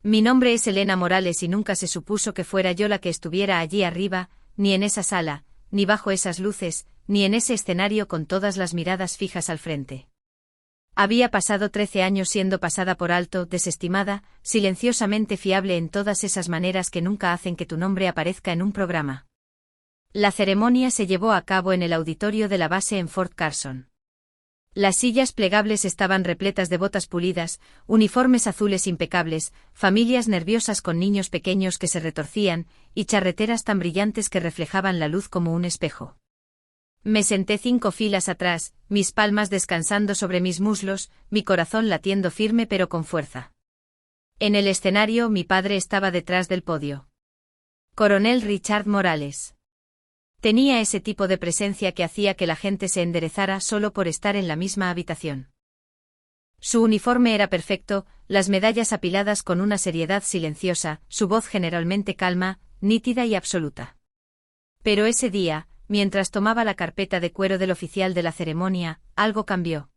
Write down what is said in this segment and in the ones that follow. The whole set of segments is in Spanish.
Mi nombre es Elena Morales y nunca se supuso que fuera yo la que estuviera allí arriba, ni en esa sala, ni bajo esas luces, ni en ese escenario con todas las miradas fijas al frente. Había pasado 13 años siendo pasada por alto, desestimada, silenciosamente fiable en todas esas maneras que nunca hacen que tu nombre aparezca en un programa. La ceremonia se llevó a cabo en el auditorio de la base en Fort Carson. Las sillas plegables estaban repletas de botas pulidas, uniformes azules impecables, familias nerviosas con niños pequeños que se retorcían, y charreteras tan brillantes que reflejaban la luz como un espejo. Me senté 5 filas atrás, mis palmas descansando sobre mis muslos, mi corazón latiendo firme pero con fuerza. En el escenario mi padre estaba detrás del podio. Coronel Richard Morales. Tenía ese tipo de presencia que hacía que la gente se enderezara solo por estar en la misma habitación. Su uniforme era perfecto, las medallas apiladas con una seriedad silenciosa, su voz generalmente calma, nítida y absoluta. Pero ese día, mientras tomaba la carpeta de cuero del oficial de la ceremonia, algo cambió.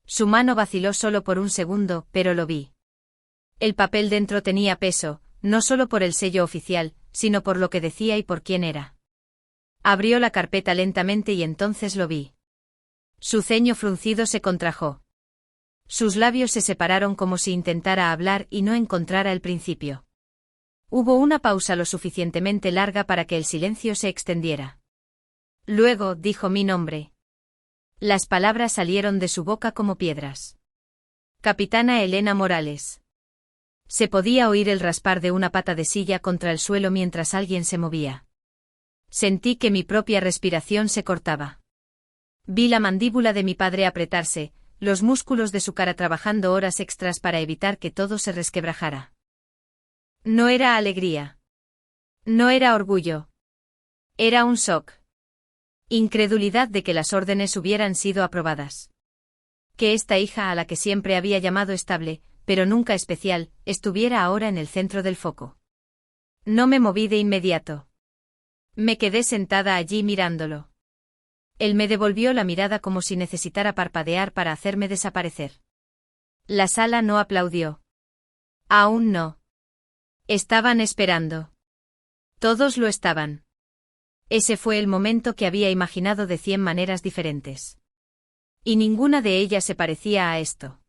Su mano vaciló solo por un segundo, pero lo vi. El papel dentro tenía peso, no solo por el sello oficial, sino por lo que decía y por quién era. Abrió la carpeta lentamente y entonces lo vi. Su ceño fruncido se contrajo. Sus labios se separaron como si intentara hablar y no encontrara el principio. Hubo una pausa lo suficientemente larga para que el silencio se extendiera. Luego dijo mi nombre. Las palabras salieron de su boca como piedras. Capitana Elena Morales. Se podía oír el raspar de una pata de silla contra el suelo mientras alguien se movía. Sentí que mi propia respiración se cortaba. Vi la mandíbula de mi padre apretarse, los músculos de su cara trabajando horas extras para evitar que todo se resquebrajara. No era alegría. No era orgullo. Era un shock. Incredulidad de que las órdenes hubieran sido aprobadas. Que esta hija a la que siempre había llamado estable, pero nunca especial, estuviera ahora en el centro del foco. No me moví de inmediato. Me quedé sentada allí mirándolo. Él me devolvió la mirada como si necesitara parpadear para hacerme desaparecer. La sala no aplaudió. Aún no. Estaban esperando. Todos lo estaban. Ese fue el momento que había imaginado de 100 maneras diferentes. Y ninguna de ellas se parecía a esto.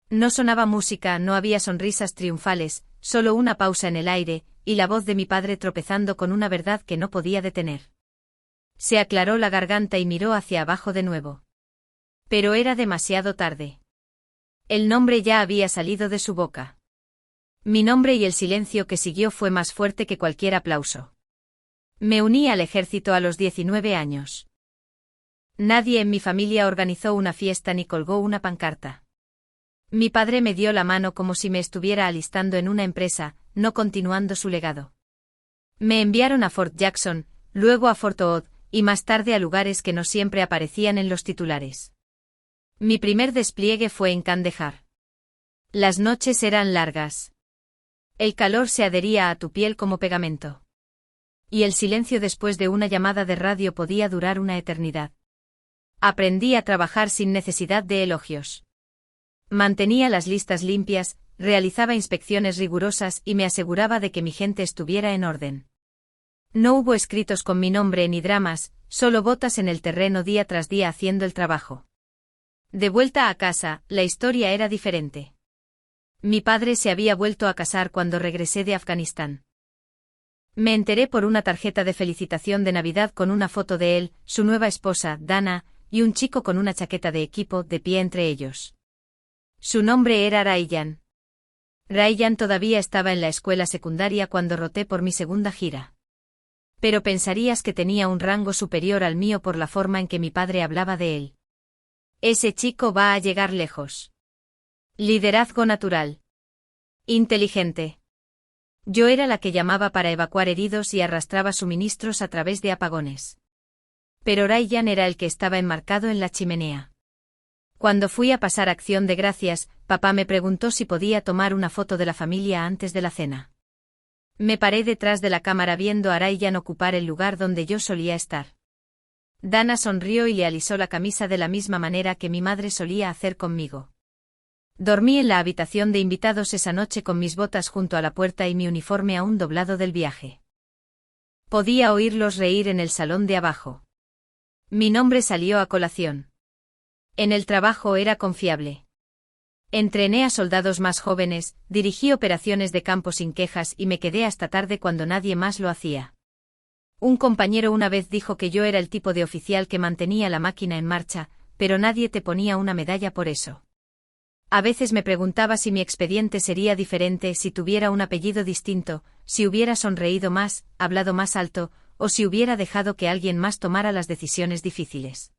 No sonaba música, no había sonrisas triunfales, solo una pausa en el aire, y la voz de mi padre tropezando con una verdad que no podía detener. Se aclaró la garganta y miró hacia abajo de nuevo. Pero era demasiado tarde. El nombre ya había salido de su boca. Mi nombre y el silencio que siguió fue más fuerte que cualquier aplauso. Me uní al ejército a los 19 años. Nadie en mi familia organizó una fiesta ni colgó una pancarta. Mi padre me dio la mano como si me estuviera alistando en una empresa, no continuando su legado. Me enviaron a Fort Jackson, luego a Fort Hood, y más tarde a lugares que no siempre aparecían en los titulares. Mi primer despliegue fue en Kandahar. Las noches eran largas. El calor se adhería a tu piel como pegamento. Y el silencio después de una llamada de radio podía durar una eternidad. Aprendí a trabajar sin necesidad de elogios. Mantenía las listas limpias, realizaba inspecciones rigurosas y me aseguraba de que mi gente estuviera en orden. No hubo escritos con mi nombre ni dramas, solo botas en el terreno día tras día haciendo el trabajo. De vuelta a casa, la historia era diferente. Mi padre se había vuelto a casar cuando regresé de Afganistán. Me enteré por una tarjeta de felicitación de Navidad con una foto de él, su nueva esposa, Dana, y un chico con una chaqueta de equipo de pie entre ellos. Su nombre era Ryan. Ryan todavía estaba en la escuela secundaria cuando roté por mi segunda gira. Pero pensarías que tenía un rango superior al mío por la forma en que mi padre hablaba de él. Ese chico va a llegar lejos. Liderazgo natural. Inteligente. Yo era la que llamaba para evacuar heridos y arrastraba suministros a través de apagones. Pero Ryan era el que estaba enmarcado en la chimenea. Cuando fui a pasar acción de gracias, papá me preguntó si podía tomar una foto de la familia antes de la cena. Me paré detrás de la cámara viendo a Ryan ocupar el lugar donde yo solía estar. Dana sonrió y le alisó la camisa de la misma manera que mi madre solía hacer conmigo. Dormí en la habitación de invitados esa noche con mis botas junto a la puerta y mi uniforme aún doblado del viaje. Podía oírlos reír en el salón de abajo. Mi nombre salió a colación. En el trabajo era confiable. Entrené a soldados más jóvenes, dirigí operaciones de campo sin quejas y me quedé hasta tarde cuando nadie más lo hacía. Un compañero una vez dijo que yo era el tipo de oficial que mantenía la máquina en marcha, pero nadie te ponía una medalla por eso. A veces me preguntaba si mi expediente sería diferente si tuviera un apellido distinto, si hubiera sonreído más, hablado más alto, o si hubiera dejado que alguien más tomara las decisiones difíciles.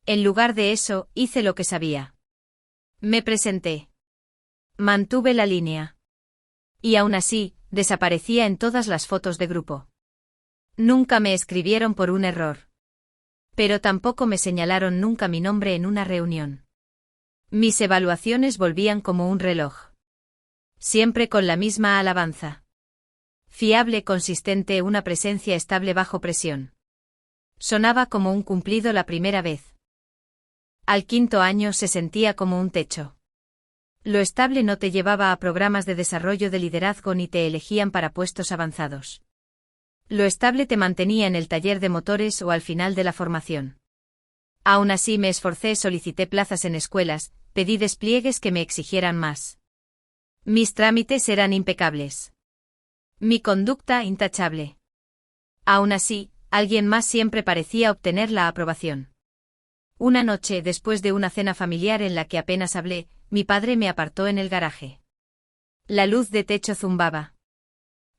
En lugar de eso, hice lo que sabía. Me presenté. Mantuve la línea. Y aún así, desaparecía en todas las fotos de grupo. Nunca me escribieron por un error. Pero tampoco me señalaron nunca mi nombre en una reunión. Mis evaluaciones volvían como un reloj. Siempre con la misma alabanza. Fiable, consistente, una presencia estable bajo presión. Sonaba como un cumplido la primera vez. Al quinto año se sentía como un techo. Lo estable no te llevaba a programas de desarrollo de liderazgo ni te elegían para puestos avanzados. Lo estable te mantenía en el taller de motores o al final de la formación. Aún así me esforcé, solicité plazas en escuelas, pedí despliegues que me exigieran más. Mis trámites eran impecables. Mi conducta intachable. Aún así, alguien más siempre parecía obtener la aprobación. Una noche, después de una cena familiar en la que apenas hablé, mi padre me apartó en el garaje. La luz de techo zumbaba.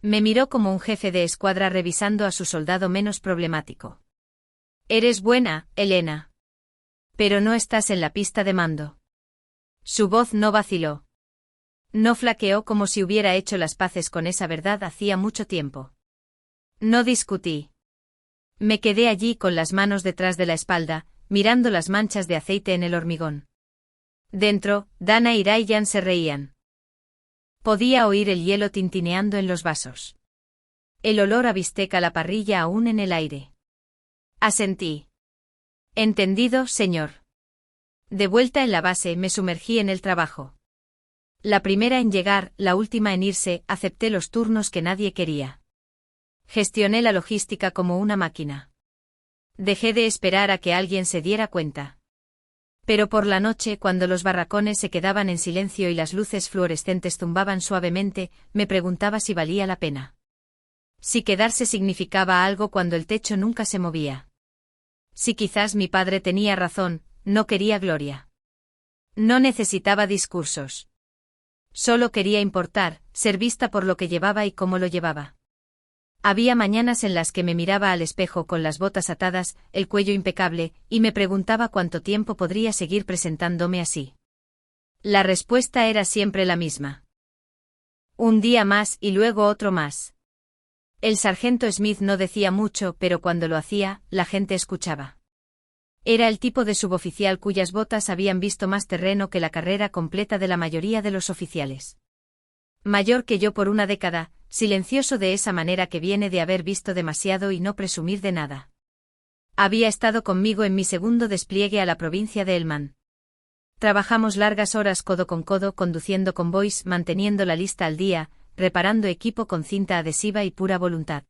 Me miró como un jefe de escuadra revisando a su soldado menos problemático. Eres buena, Elena. Pero no estás en la pista de mando. Su voz no vaciló. No flaqueó como si hubiera hecho las paces con esa verdad hacía mucho tiempo. No discutí. Me quedé allí con las manos detrás de la espalda, mirando las manchas de aceite en el hormigón. Dentro, Dana y Ryan se reían. Podía oír el hielo tintineando en los vasos. El olor a bistec a la parrilla aún en el aire. Asentí. Entendido, señor. De vuelta en la base, me sumergí en el trabajo. La primera en llegar, la última en irse, acepté los turnos que nadie quería. Gestioné la logística como una máquina. Dejé de esperar a que alguien se diera cuenta. Pero por la noche, cuando los barracones se quedaban en silencio y las luces fluorescentes zumbaban suavemente, me preguntaba si valía la pena. Si quedarse significaba algo cuando el techo nunca se movía. Si quizás mi padre tenía razón, no quería gloria. No necesitaba discursos. Solo quería importar, ser vista por lo que llevaba y cómo lo llevaba. Había mañanas en las que me miraba al espejo con las botas atadas, el cuello impecable, y me preguntaba cuánto tiempo podría seguir presentándome así. La respuesta era siempre la misma. Un día más y luego otro más. El sargento Smith no decía mucho, pero cuando lo hacía, la gente escuchaba. Era el tipo de suboficial cuyas botas habían visto más terreno que la carrera completa de la mayoría de los oficiales. Mayor que yo por una década, silencioso de esa manera que viene de haber visto demasiado y no presumir de nada. Había estado conmigo en mi segundo despliegue a la provincia de Helmand. Trabajamos largas horas codo con codo conduciendo convoys, manteniendo la lista al día, reparando equipo con cinta adhesiva y pura voluntad.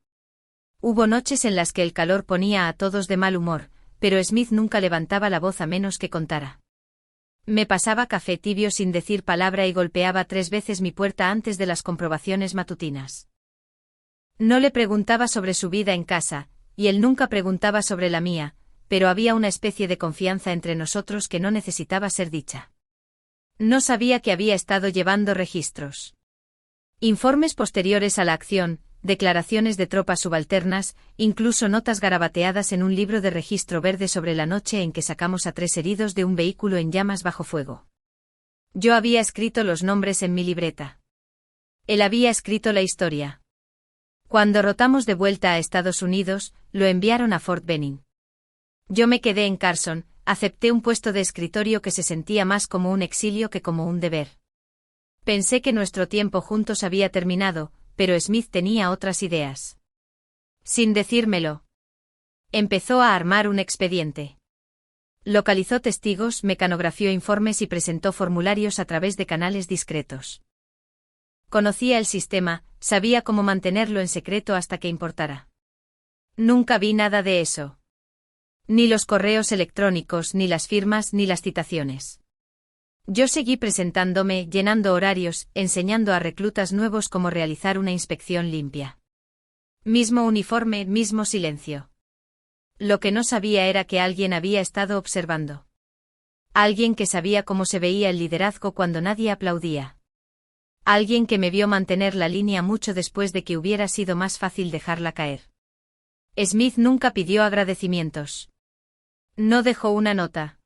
Hubo noches en las que el calor ponía a todos de mal humor, pero Smith nunca levantaba la voz a menos que contara. Me pasaba café tibio sin decir palabra y golpeaba 3 veces mi puerta antes de las comprobaciones matutinas. No le preguntaba sobre su vida en casa, y él nunca preguntaba sobre la mía, pero había una especie de confianza entre nosotros que no necesitaba ser dicha. No sabía que había estado llevando registros. Informes posteriores a la acción, declaraciones de tropas subalternas, incluso notas garabateadas en un libro de registro verde sobre la noche en que sacamos a 3 heridos de un vehículo en llamas bajo fuego. Yo había escrito los nombres en mi libreta. Él había escrito la historia. Cuando rotamos de vuelta a Estados Unidos, lo enviaron a Fort Benning. Yo me quedé en Carson, acepté un puesto de escritorio que se sentía más como un exilio que como un deber. Pensé que nuestro tiempo juntos había terminado, pero Smith tenía otras ideas. Sin decírmelo, empezó a armar un expediente. Localizó testigos, mecanografió informes y presentó formularios a través de canales discretos. Conocía el sistema, sabía cómo mantenerlo en secreto hasta que importara. Nunca vi nada de eso. Ni los correos electrónicos, ni las firmas, ni las citaciones. Yo seguí presentándome, llenando horarios, enseñando a reclutas nuevos cómo realizar una inspección limpia. Mismo uniforme, mismo silencio. Lo que no sabía era que alguien había estado observando. Alguien que sabía cómo se veía el liderazgo cuando nadie aplaudía. Alguien que me vio mantener la línea mucho después de que hubiera sido más fácil dejarla caer. Smith nunca pidió agradecimientos. No dejó una nota.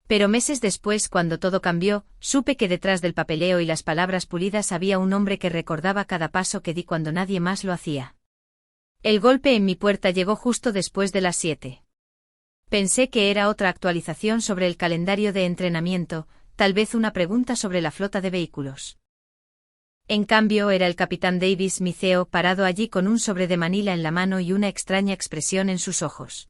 Pero meses después, cuando todo cambió, supe que detrás del papeleo y las palabras pulidas había un hombre que recordaba cada paso que di cuando nadie más lo hacía. El golpe en mi puerta llegó justo después de las 7. Pensé que era otra actualización sobre el calendario de entrenamiento, tal vez una pregunta sobre la flota de vehículos. En cambio era el capitán Davis, mi CEO, parado allí con un sobre de Manila en la mano y una extraña expresión en sus ojos.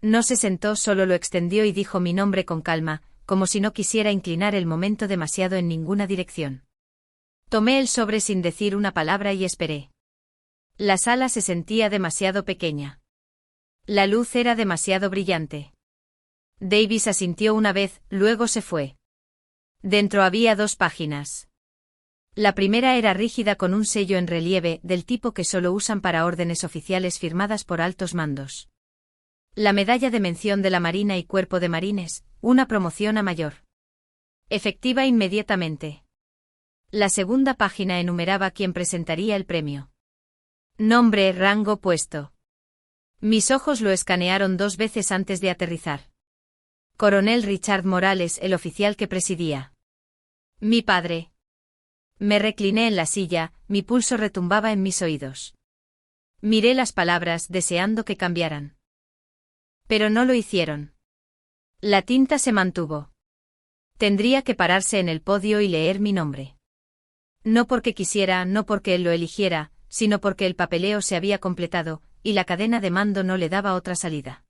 No se sentó, solo lo extendió y dijo mi nombre con calma, como si no quisiera inclinar el momento demasiado en ninguna dirección. Tomé el sobre sin decir una palabra y esperé. La sala se sentía demasiado pequeña. La luz era demasiado brillante. Davis asintió una vez, luego se fue. Dentro había 2 páginas. La primera era rígida con un sello en relieve, del tipo que solo usan para órdenes oficiales firmadas por altos mandos. La medalla de mención de la Marina y Cuerpo de Marines, una promoción a mayor. Efectiva inmediatamente. La segunda página enumeraba quién presentaría el premio. Nombre, rango, puesto. Mis ojos lo escanearon 2 veces antes de aterrizar. Coronel Richard Morales, el oficial que presidía. Mi padre. Me recliné en la silla, mi pulso retumbaba en mis oídos. Miré las palabras, deseando que cambiaran. Pero no lo hicieron. La tinta se mantuvo. Tendría que pararse en el podio y leer mi nombre. No porque quisiera, no porque él lo eligiera, sino porque el papeleo se había completado, y la cadena de mando no le daba otra salida.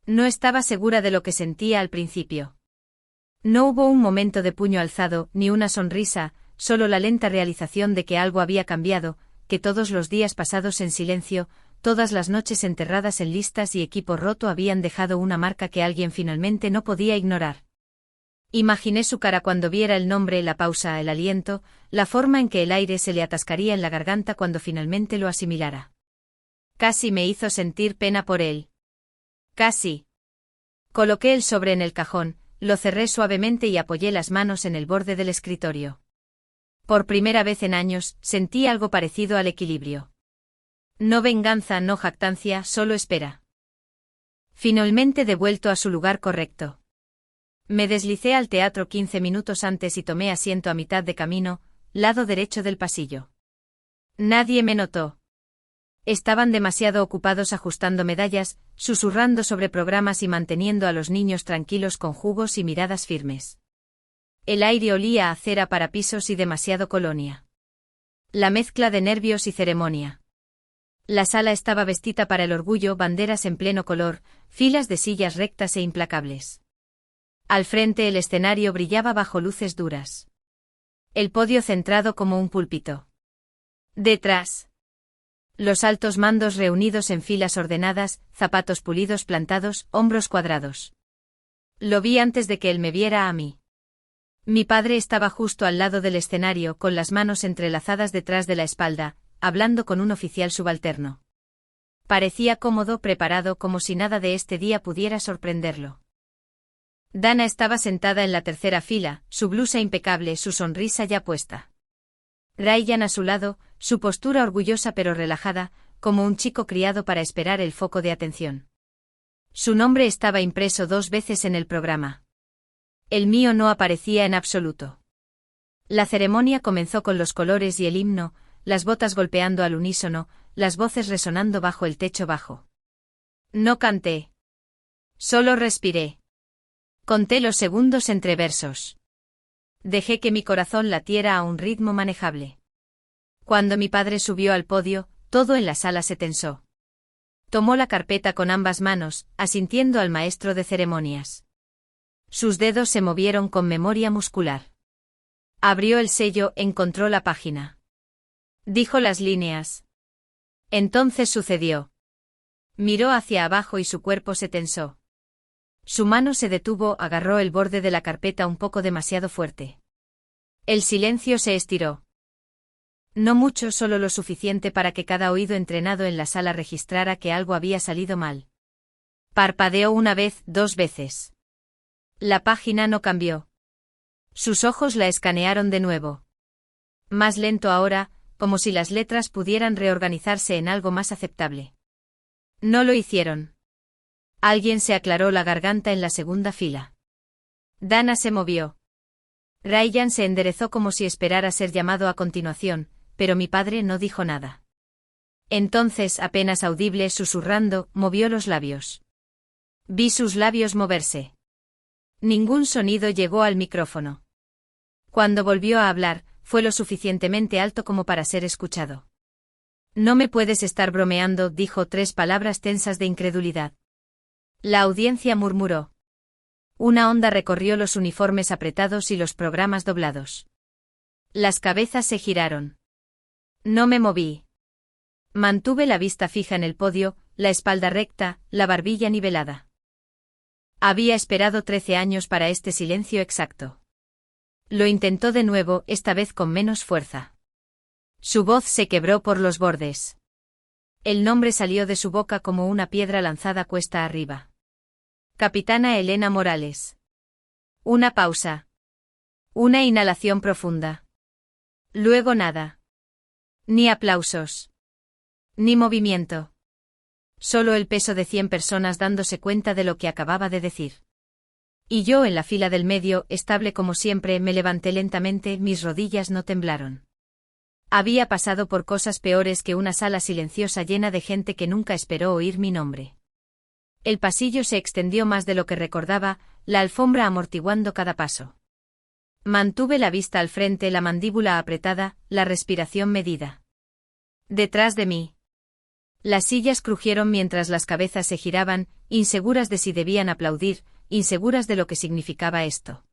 No estaba segura de lo que sentía al principio. No hubo un momento de puño alzado, ni una sonrisa, solo la lenta realización de que algo había cambiado, que todos los días pasados en silencio, todas las noches enterradas en listas y equipo roto habían dejado una marca que alguien finalmente no podía ignorar. Imaginé su cara cuando viera el nombre, la pausa, el aliento, la forma en que el aire se le atascaría en la garganta cuando finalmente lo asimilara. Casi me hizo sentir pena por él. Casi. Coloqué el sobre en el cajón, lo cerré suavemente y apoyé las manos en el borde del escritorio. Por primera vez en años, sentí algo parecido al equilibrio. No venganza, no jactancia, solo espera. Finalmente devuelto a su lugar correcto. Me deslicé al teatro 15 minutos antes y tomé asiento a mitad de camino, lado derecho del pasillo. Nadie me notó. Estaban demasiado ocupados ajustando medallas, susurrando sobre programas y manteniendo a los niños tranquilos con jugos y miradas firmes. El aire olía a cera para pisos y demasiado colonia. La mezcla de nervios y ceremonia. La sala estaba vestida para el orgullo, banderas en pleno color, filas de sillas rectas e implacables. Al frente el escenario brillaba bajo luces duras. El podio centrado como un púlpito. Detrás. Los altos mandos reunidos en filas ordenadas, zapatos pulidos plantados, hombros cuadrados. Lo vi antes de que él me viera a mí. Mi padre estaba justo al lado del escenario, con las manos entrelazadas detrás de la espalda, hablando con un oficial subalterno. Parecía cómodo, preparado, como si nada de este día pudiera sorprenderlo. Dana estaba sentada en la tercera fila, su blusa impecable, su sonrisa ya puesta. Ryan a su lado, su postura orgullosa pero relajada, como un chico criado para esperar el foco de atención. Su nombre estaba impreso 2 veces en el programa. El mío no aparecía en absoluto. La ceremonia comenzó con los colores y el himno, las botas golpeando al unísono, las voces resonando bajo el techo bajo. No canté. Solo respiré. Conté los segundos entre versos. Dejé que mi corazón latiera a un ritmo manejable. Cuando mi padre subió al podio, todo en la sala se tensó. Tomó la carpeta con ambas manos, asintiendo al maestro de ceremonias. Sus dedos se movieron con memoria muscular. Abrió el sello, encontró la página. Dijo las líneas. Entonces sucedió. Miró hacia abajo y su cuerpo se tensó. Su mano se detuvo, agarró el borde de la carpeta un poco demasiado fuerte. El silencio se estiró. No mucho, solo lo suficiente para que cada oído entrenado en la sala registrara que algo había salido mal. Parpadeó una vez, 2 veces. La página no cambió. Sus ojos la escanearon de nuevo. Más lento ahora, como si las letras pudieran reorganizarse en algo más aceptable. No lo hicieron. Alguien se aclaró la garganta en la segunda fila. Dana se movió. Ryan se enderezó como si esperara ser llamado a continuación, pero mi padre no dijo nada. Entonces, apenas audible, susurrando, movió los labios. Vi sus labios moverse. Ningún sonido llegó al micrófono. Cuando volvió a hablar, fue lo suficientemente alto como para ser escuchado. No me puedes estar bromeando, dijo 3 palabras tensas de incredulidad. La audiencia murmuró. Una onda recorrió los uniformes apretados y los programas doblados. Las cabezas se giraron. No me moví. Mantuve la vista fija en el podio, la espalda recta, la barbilla nivelada. Había esperado 13 años para este silencio exacto. Lo intentó de nuevo, esta vez con menos fuerza. Su voz se quebró por los bordes. El nombre salió de su boca como una piedra lanzada cuesta arriba. Capitana Elena Morales. Una pausa. Una inhalación profunda. Luego nada. Ni aplausos. Ni movimiento. Solo el peso de 100 personas dándose cuenta de lo que acababa de decir. Y yo en la fila del medio, estable como siempre, me levanté lentamente, mis rodillas no temblaron. Había pasado por cosas peores que una sala silenciosa llena de gente que nunca esperó oír mi nombre. El pasillo se extendió más de lo que recordaba, la alfombra amortiguando cada paso. Mantuve la vista al frente, la mandíbula apretada, la respiración medida. Detrás de mí. Las sillas crujieron mientras las cabezas se giraban, inseguras de si debían aplaudir, inseguras de lo que significaba esto.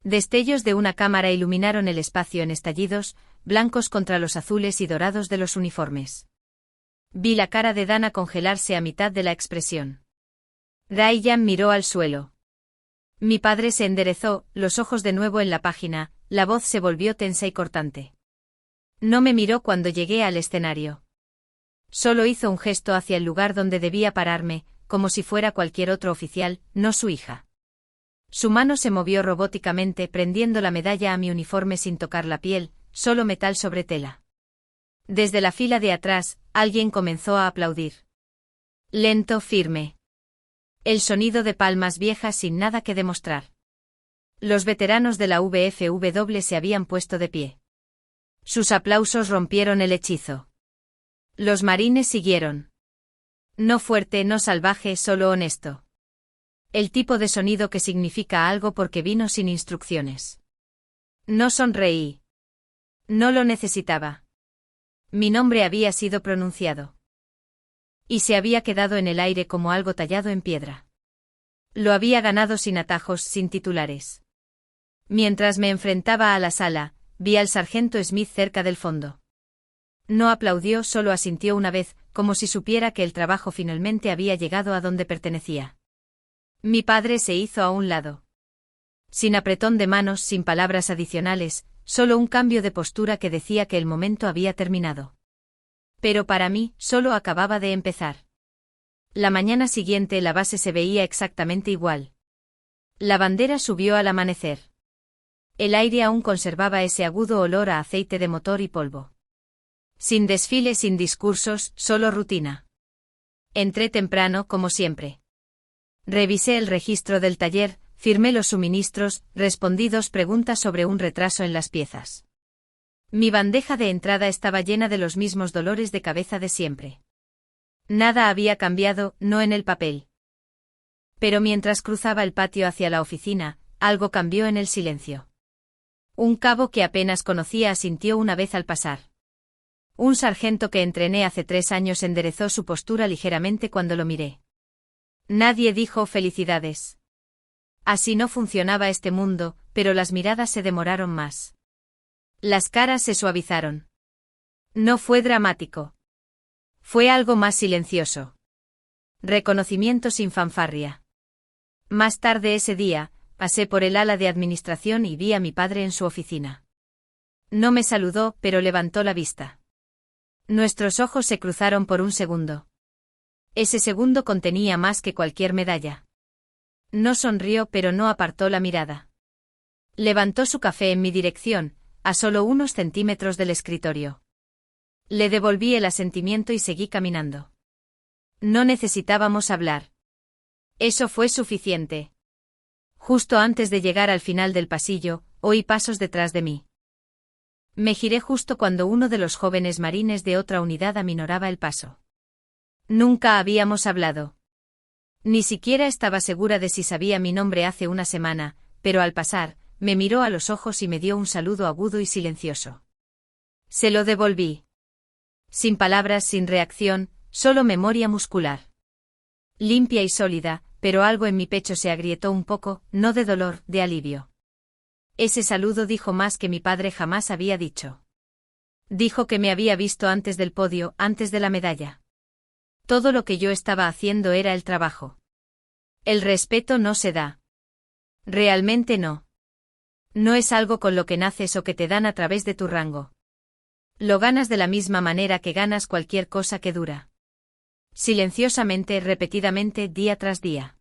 Destellos de una cámara iluminaron el espacio en estallidos, blancos contra los azules y dorados de los uniformes. Vi la cara de Dana congelarse a mitad de la expresión. Ryan miró al suelo. Mi padre se enderezó, los ojos de nuevo en la página, la voz se volvió tensa y cortante. No me miró cuando llegué al escenario. Solo hizo un gesto hacia el lugar donde debía pararme, como si fuera cualquier otro oficial, no su hija. Su mano se movió robóticamente prendiendo la medalla a mi uniforme sin tocar la piel, solo metal sobre tela. Desde la fila de atrás, alguien comenzó a aplaudir. Lento, firme. El sonido de palmas viejas sin nada que demostrar. Los veteranos de la VFW se habían puesto de pie. Sus aplausos rompieron el hechizo. Los marines siguieron. No fuerte, no salvaje, solo honesto. El tipo de sonido que significa algo porque vino sin instrucciones. No sonreí. No lo necesitaba. Mi nombre había sido pronunciado. Y se había quedado en el aire como algo tallado en piedra. Lo había ganado sin atajos, sin titulares. Mientras me enfrentaba a la sala, vi al sargento Smith cerca del fondo. No aplaudió, solo asintió una vez, como si supiera que el trabajo finalmente había llegado a donde pertenecía. Mi padre se hizo a un lado. Sin apretón de manos, sin palabras adicionales, solo un cambio de postura que decía que el momento había terminado. Pero para mí, solo acababa de empezar. La mañana siguiente la base se veía exactamente igual. La bandera subió al amanecer. El aire aún conservaba ese agudo olor a aceite de motor y polvo. Sin desfile, sin discursos, solo rutina. Entré temprano, como siempre. Revisé el registro del taller, firmé los suministros, respondí 2 preguntas sobre un retraso en las piezas. Mi bandeja de entrada estaba llena de los mismos dolores de cabeza de siempre. Nada había cambiado, no en el papel. Pero mientras cruzaba el patio hacia la oficina, algo cambió en el silencio. Un cabo que apenas conocía asintió una vez al pasar. Un sargento que entrené hace 3 años enderezó su postura ligeramente cuando lo miré. Nadie dijo felicidades. Así no funcionaba este mundo, pero las miradas se demoraron más. Las caras se suavizaron. No fue dramático. Fue algo más silencioso. Reconocimiento sin fanfarria. Más tarde ese día, pasé por el ala de administración y vi a mi padre en su oficina. No me saludó, pero levantó la vista. Nuestros ojos se cruzaron por un segundo. Ese segundo contenía más que cualquier medalla. No sonrió, pero no apartó la mirada. Levantó su café en mi dirección, a solo unos centímetros del escritorio. Le devolví el asentimiento y seguí caminando. No necesitábamos hablar. Eso fue suficiente. Justo antes de llegar al final del pasillo, oí pasos detrás de mí. Me giré justo cuando uno de los jóvenes marines de otra unidad aminoraba el paso. Nunca habíamos hablado. Ni siquiera estaba segura de si sabía mi nombre hace una semana, pero al pasar, me miró a los ojos y me dio un saludo agudo y silencioso. Se lo devolví. Sin palabras, sin reacción, solo memoria muscular. Limpia y sólida, pero algo en mi pecho se agrietó un poco, no de dolor, de alivio. Ese saludo dijo más que mi padre jamás había dicho. Dijo que me había visto antes del podio, antes de la medalla. Todo lo que yo estaba haciendo era el trabajo. El respeto no se da. Realmente no. No es algo con lo que naces o que te dan a través de tu rango. Lo ganas de la misma manera que ganas cualquier cosa que dura. Silenciosamente, repetidamente, día tras día.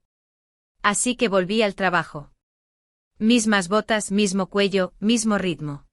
Así que volví al trabajo. Mismas botas, mismo cuello, mismo ritmo.